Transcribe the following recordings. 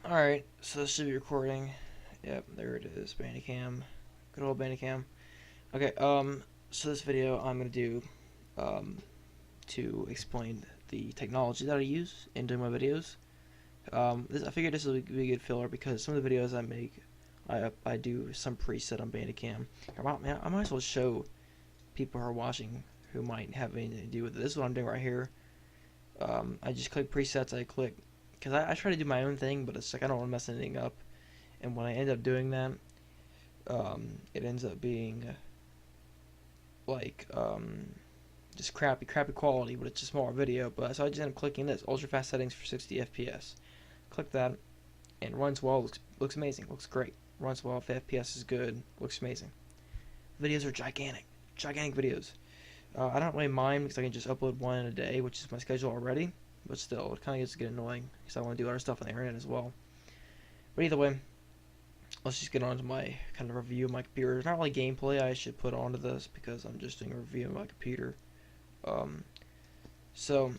Alright, so this should be recording. Yep, there it is, Bandicam. Good old Bandicam. Okay, so this video I'm gonna do, um, to explain the technology that I use in doing my videos. I figured this would be a good filler because some of the videos I make, I do some preset on Bandicam. I might as well show people who are watching who might have anything to do with it. This is what I'm doing right here. I just click presets, because I try to do my own thing, but it's like I don't want to mess anything up. And when I end up doing that, it ends up being like just crappy quality, but it's a smaller video. But so I just end up clicking this ultra fast settings for 60 FPS. Click that, and runs well. Looks amazing. Looks great. Runs well. If the FPS is good, looks amazing. Videos are gigantic videos. I don't really mind because I can just upload one in a day, which is my schedule already. But still, it kind of gets to get annoying because I want to do other stuff on the internet as well. But either way, let's just get on to my kind of review of my computer. It's not really gameplay I should put onto this because I'm just doing a review of my computer. Um, so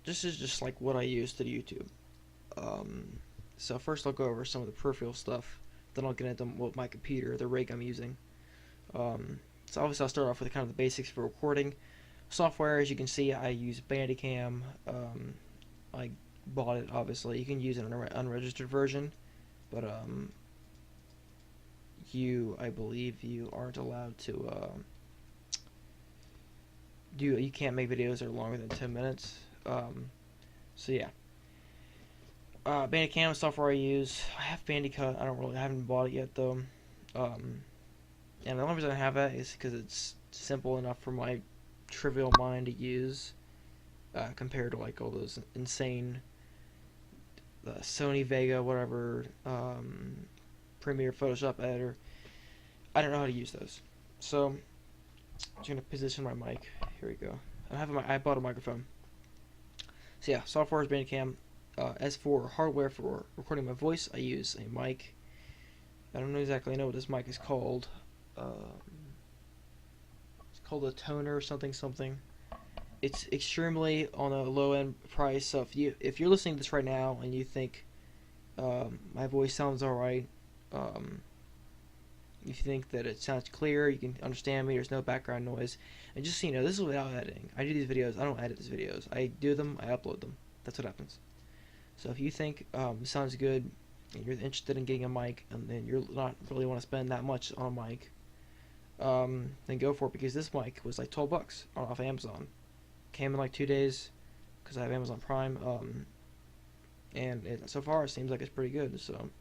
this is just like what I use to YouTube. So first I'll go over some of the peripheral stuff. Then I'll get into what my computer, the rig I'm using. So obviously I'll start off with kind of the basics for recording. Software, as you can see, I use Bandicam. I bought it, obviously. You can use an unregistered version, but I believe you aren't allowed to you can't make videos that are longer than 10 minutes. So yeah. Bandicam software I use. I have Bandicut. I haven't bought it yet though. And the only reason I have that is because it's simple enough for my trivial mind to use, compared to like all those insane Sony Vega, whatever, Premiere, Photoshop editor. I don't know how to use those. So I'm just gonna position my mic. Here we go. I bought a microphone. So yeah, software is Bandicam. As for hardware for recording my voice, I use a mic. I don't exactly know what this mic is called. It's called a toner or something. It's extremely on a low end price. So if you're listening to this right now and you think my voice sounds alright, if you think that it sounds clear, you can understand me, there's no background noise, and just so you know, this is without editing. I do these videos, I don't edit these videos. I do them, I upload them. That's what happens. So if you think this sounds good, and you're interested in getting a mic, and then you're not really want to spend that much on a mic, then go for it, because this mic was like $12 off Amazon. Came in like 2 days because I have Amazon Prime, and so far it seems like it's pretty good. So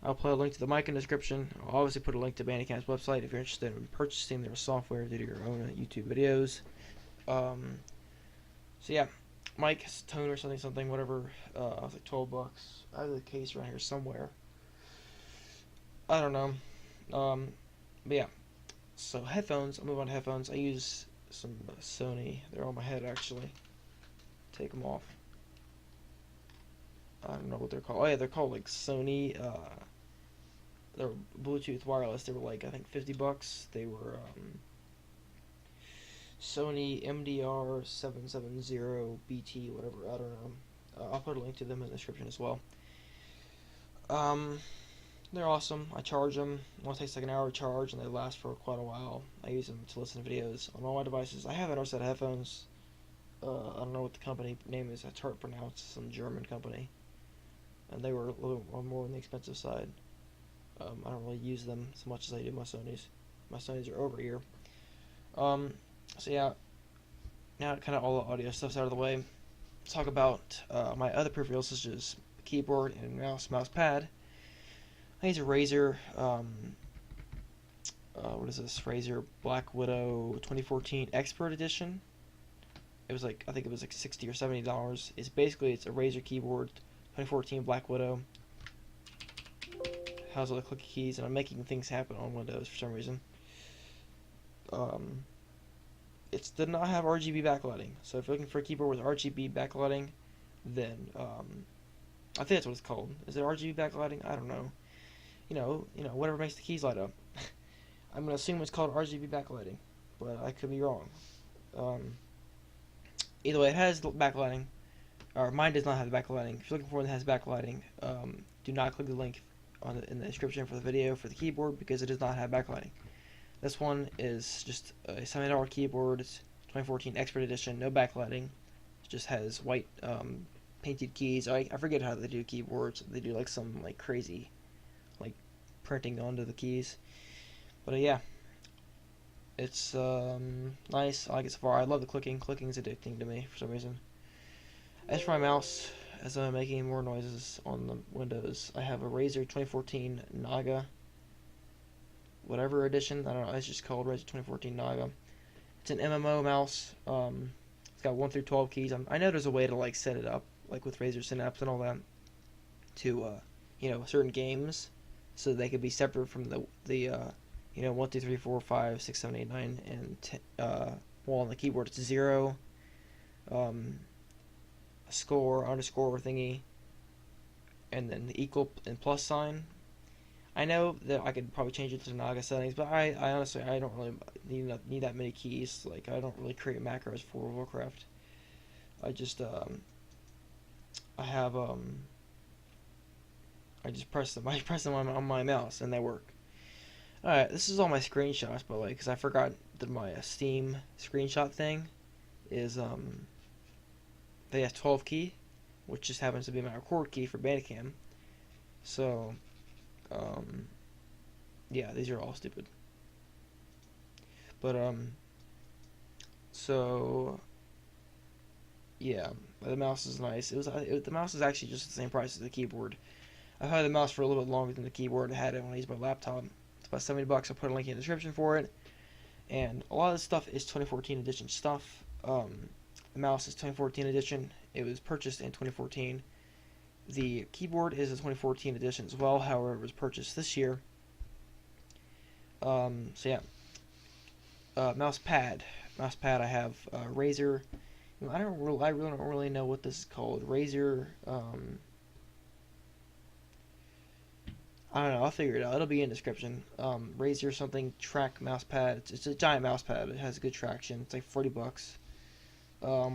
I'll put a link to the mic in the description. I'll obviously put a link to Bandicam's website if you're interested in purchasing their software to do your own YouTube videos. So yeah, mic, tone or something, whatever. I was like $12. I have the case around here somewhere. I don't know. But yeah. So headphones. I'll move on to headphones. I use some Sony. They're on my head actually. Take them off. I don't know what they're called. Oh yeah, they're called like Sony. They're Bluetooth wireless. They were like I think $50. They were Sony MDR 770 BT, whatever. I don't know. I'll put a link to them in the description as well. Um, they're awesome. I charge them. It only takes like an hour to charge, and they last for quite a while. I use them to listen to videos on all my devices. I have another set of headphones. I don't know what the company name is. It's hard to pronounce. Some German company, and they were a little more on the expensive side. I don't really use them as much as I do my Sonys. My Sonys are over here. So yeah, now kind of all the audio stuff's out of the way. Let's talk about my other peripherals, such as keyboard and mouse pad. I use a Razer. What is this? Razer Black Widow 2014 Expert Edition. It was like I think it was like $60 or $70. It's a Razer keyboard, 2014 Black Widow. Has all the clicky keys, and I'm making things happen on Windows for some reason. It did not have RGB backlighting, so if you're looking for a keyboard with RGB backlighting, then I think that's what it's called. Is it RGB backlighting? I don't know. Whatever makes the keys light up. I'm gonna assume it's called RGB backlighting, but I could be wrong. Either way, it has backlighting. or mine does not have the backlighting. If you're looking for one that has backlighting, do not click the link in the description for the video for the keyboard, because it does not have backlighting. This one is just a $70 keyboard. It's 2014 Expert Edition, no backlighting. It just has white painted keys. I forget how they do keyboards. They do like some like crazy like printing onto the keys. But yeah, it's nice. I like it so far. I love the clicking. Clicking is addicting to me for some reason. As for my mouse, as I'm making more noises on the windows, I have a Razer 2014 Naga, whatever edition. I don't know. It's just called Razer 2014 Naga. It's an MMO mouse. It's got 1 through 12 keys. I know there's a way to like set it up, like with Razer Synapse and all that, to certain games, so they could be separate from the 1, 2, 3, 4, 5, 6, 7, 8, 9, and 10, well, on the keyboard it's 0, a score, underscore thingy, and then the equal and plus sign. I know that I could probably change it to Naga settings, but I honestly I don't really need that many keys. Like, I don't really create macros for World of Warcraft. I just I have I just press them. I press them on my mouse and they work. Alright, this is all my screenshots, by the way, because I forgot that my Steam screenshot thing is they have 12 key, which just happens to be my record key for Bandicam. So yeah, these are all stupid. But so yeah, the mouse is nice. The mouse is actually just the same price as the keyboard. I've had the mouse for a little bit longer than the keyboard. I had it when I used my laptop. It's about $70. I'll put a link in the description for it. And a lot of this stuff is 2014 edition stuff. The mouse is 2014 edition. It was purchased in 2014. The keyboard is a 2014 edition as well. However, it was purchased this year. So yeah. Mouse pad. I have Razer. I really don't really know what this is called. Razer. I don't know. I'll figure it out. It'll be in the description. Razer something track mouse pad. It's a giant mouse pad. It has good traction. It's like $40. I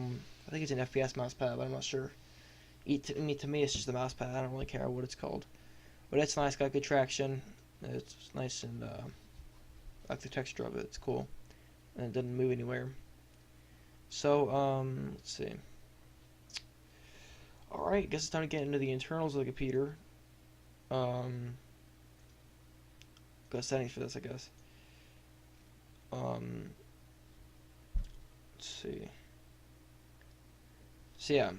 think it's an FPS mouse pad, but I'm not sure. To me, it's just a mouse pad. I don't really care what it's called, but it's nice. Got good traction. It's nice, and I like the texture of it. It's cool, and it doesn't move anywhere. So let's see. All right, guess it's time to get into the internals of the computer. Go settings for this, I guess. Let's see. So yeah,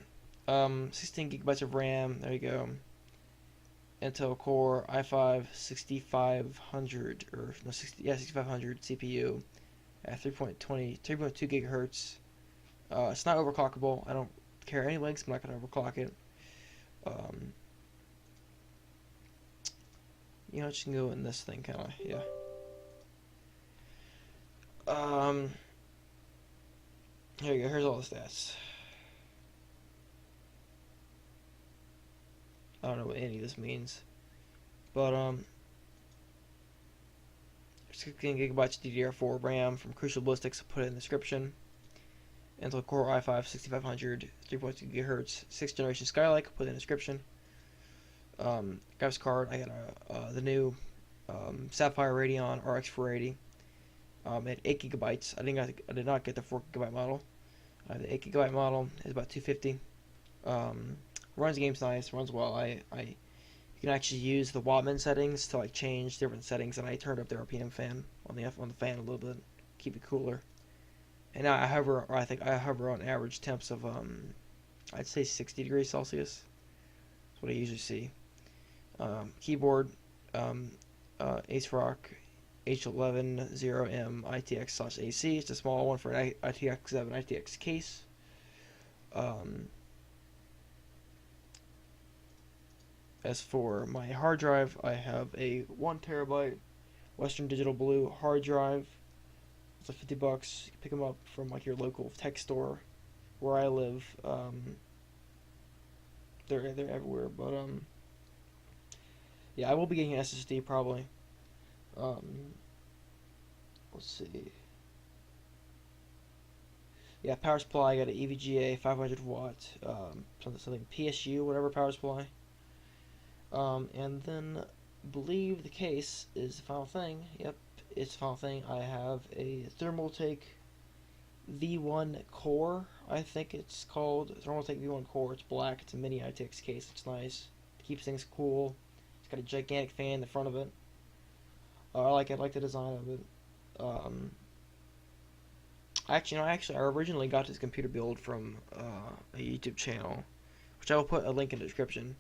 16 gigabytes of RAM. There you go. Intel Core i5 6500 or no 6500 CPU at 3.2 gigahertz. It's not overclockable. I don't care any lengths. I'm not gonna overclock it. It can go in this thing, kind of, yeah. Here you go. Here's all the stats. I don't know what any of this means, but 16 gigabytes DDR4 RAM from Crucial Ballistics. I'll put it in the description. Intel Core i5 6500, 3.2 gigahertz, 6th generation Skylake. I'll put it in the description. Graphics card. I got the new Sapphire Radeon RX 480 at 8 gigabytes. I did not get the 4 gigabyte model. The 8 gigabyte model is about $250. Runs games nice, runs well. You can actually use the Wattman settings to like change different settings, and I turned up the RPM fan on the fan a little bit, keep it cooler. And now I hover on average temps of I'd say 60 degrees Celsius. That's what I usually see. Keyboard, AceRock H110M ITX/AC. It's a small one for an ITX 7 ITX case. As for my hard drive, I have a 1 terabyte Western Digital Blue hard drive. It's like $50. You can pick them up from like your local tech store where I live. They're everywhere, but yeah, I will be getting an SSD probably. Let's see. Yeah, power supply. I got an EVGA 500 watt, something PSU, whatever power supply. And then believe the case is the final thing. Yep, it's the final thing. I have a Thermaltake V1 Core. I think it's called Thermaltake V1 Core. It's black. It's a mini ITX case. It's nice. It keeps things cool. It's got a gigantic fan in the front of it. I like it. I like the design of it. I originally got this computer build from a YouTube channel, which I will put a link in the description.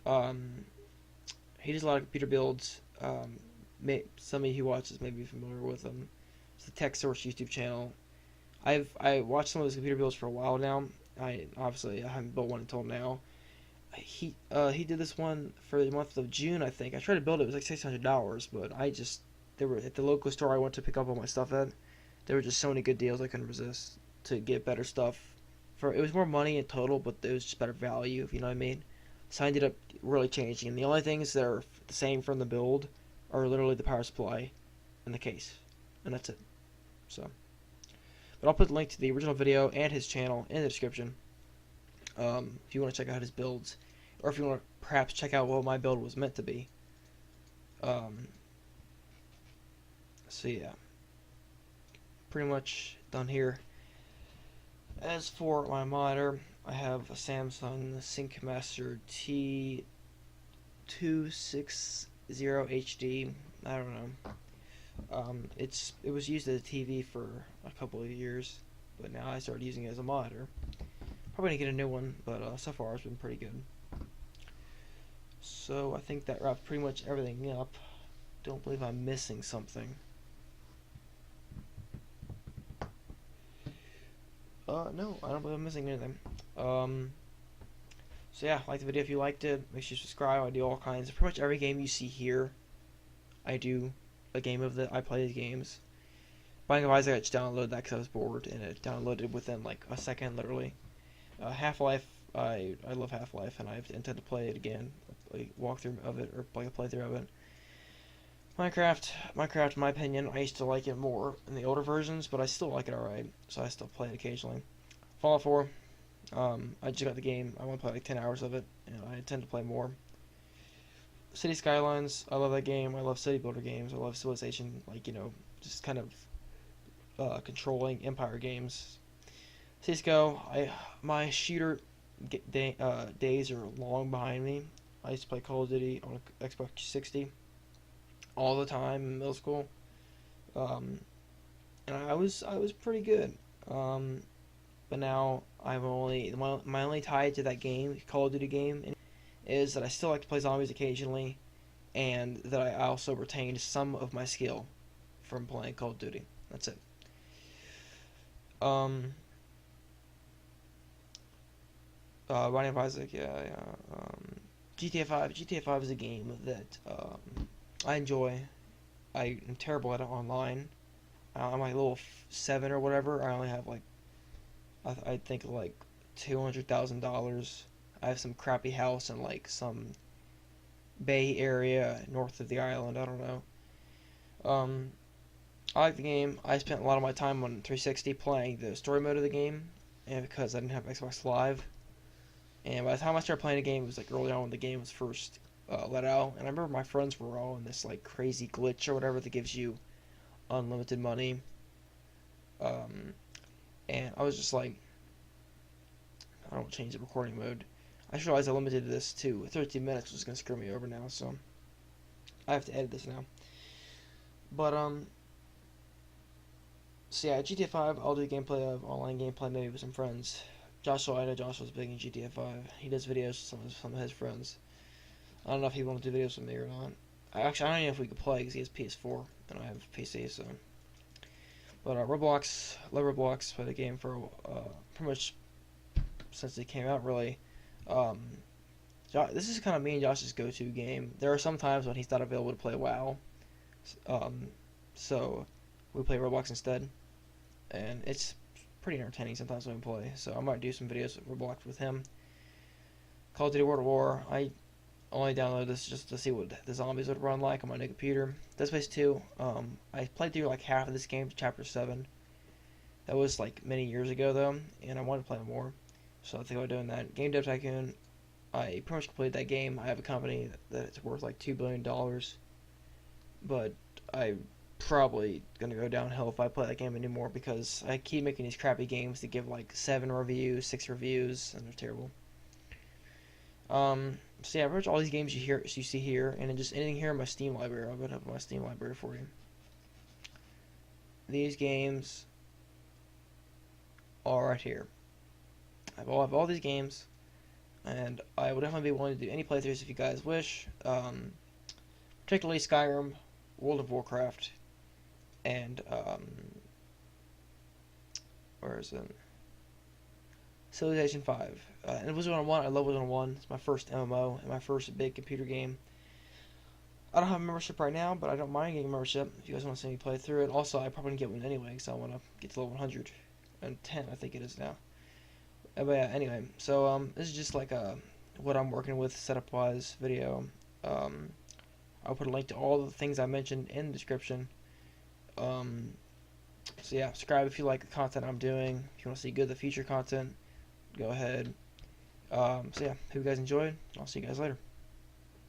He does a lot of computer builds. Some of you who watches may be familiar with him. It's the Tech Source YouTube channel. I watched some of his computer builds for a while now. I haven't built one until now. He did this one for the month of June, I think. I tried to build it. It was like $600, but they were at the local store I went to pick up all my stuff at. There were just so many good deals I couldn't resist to get better stuff. It was more money in total, but it was just better value, if you know what I mean. So I ended up really changing. And the only things that are the same from the build are literally the power supply and the case, and that's it. So, but I'll put the link to the original video and his channel in the description. If you want to check out his builds, or if you want to perhaps check out what my build was meant to be. So yeah, pretty much done here. As for my monitor, I have a Samsung ThinkMaster T260 HD. I don't know. It was used as a TV for a couple of years, but now I started using it as a monitor. Probably gonna get a new one, but so far it's been pretty good. So I think that wraps pretty much everything up. Don't believe I'm missing something. No, I don't believe I'm missing anything. So yeah, like the video if you liked it. Make sure you subscribe. I do all kinds. Pretty much every game you see here, I do a game of it. I play these games. Binding of Isaac, I just downloaded that because I was bored, and it downloaded within like a second, literally. Half-Life, I love Half-Life, and I intend to play it again. A walkthrough of it, or like a playthrough of it. Minecraft, in my opinion, I used to like it more in the older versions, but I still like it alright, so I still play it occasionally. Fallout 4, I just got the game. I want to play like 10 hours of it, and I intend to play more. City Skylines, I love that game. I love city builder games. I love Civilization, just kind of controlling Empire games. Cisco, my shooter days are long behind me. I used to play Call of Duty on Xbox 360 all the time in middle school, and I was pretty good. But now my only tie to that game, Call of Duty game, is that I still like to play zombies occasionally, and that I also retained some of my skill from playing Call of Duty. That's it. Binding of Isaac, yeah. GTA 5. GTA 5 is a game that I enjoy. I am terrible at it online. I'm like level 7 or whatever. I only have like, I think like $200,000. I have some crappy house in like some bay area north of the island. I don't know. I like the game. I spent a lot of my time on 360 playing the story mode of the game, and because I didn't have Xbox Live. And by the time I started playing the game, it was like early on when the game was first let out. And I remember my friends were all in this like crazy glitch or whatever that gives you unlimited money. And I was just like, I don't change the recording mode. I just realized I limited this to 13 minutes, which is gonna screw me over now. So I have to edit this now. But so yeah, GTA 5. I'll do gameplay of online gameplay maybe with some friends. Joshua, I know Joshua's big in GTA 5. He does videos with some of his friends. I don't know if he wants to do videos with me or not. Actually, I don't even know if we could play because he has PS4 and I have PC, so. But Roblox, love Roblox. Played the game for pretty much since it came out, really. This is kind of me and Josh's go-to game. There are some times when he's not available to play WoW, so we play Roblox instead, and it's pretty entertaining sometimes when we play. So I might do some videos of Roblox with him. Call of Duty World War. I only downloaded this just to see what the zombies would run like on my new computer. Dead Space 2. I played through like half of this game to Chapter 7. That was like many years ago though, and I wanted to play more, so I think about doing that. Game Dev Tycoon, I pretty much completed that game. I have a company that's worth like $2 billion, but I probably gonna go downhill if I play that game anymore because I keep making these crappy games that give like 7 reviews, 6 reviews, and they're terrible. So yeah, pretty much all these games you see here, and then just anything here in my Steam library. I'll go to my Steam library for you. These games are right here. I have all these games, and I will definitely be willing to do any playthroughs if you guys wish. Particularly Skyrim, World of Warcraft, and where is it? Civilization 5. And Wizard 101, I love Wizard 101. It's my first MMO and my first big computer game. I don't have a membership right now, but I don't mind getting a membership if you guys want to see me play through it. Also, I probably get one anyway because I want to get to level 110, I think it is now. But yeah, anyway, so this is just like what I'm working with setup-wise video. I'll put a link to all the things I mentioned in the description. So yeah, subscribe if you like the content I'm doing. If you want to see good the future content, go ahead. So yeah, hope you guys enjoyed. I'll see you guys later.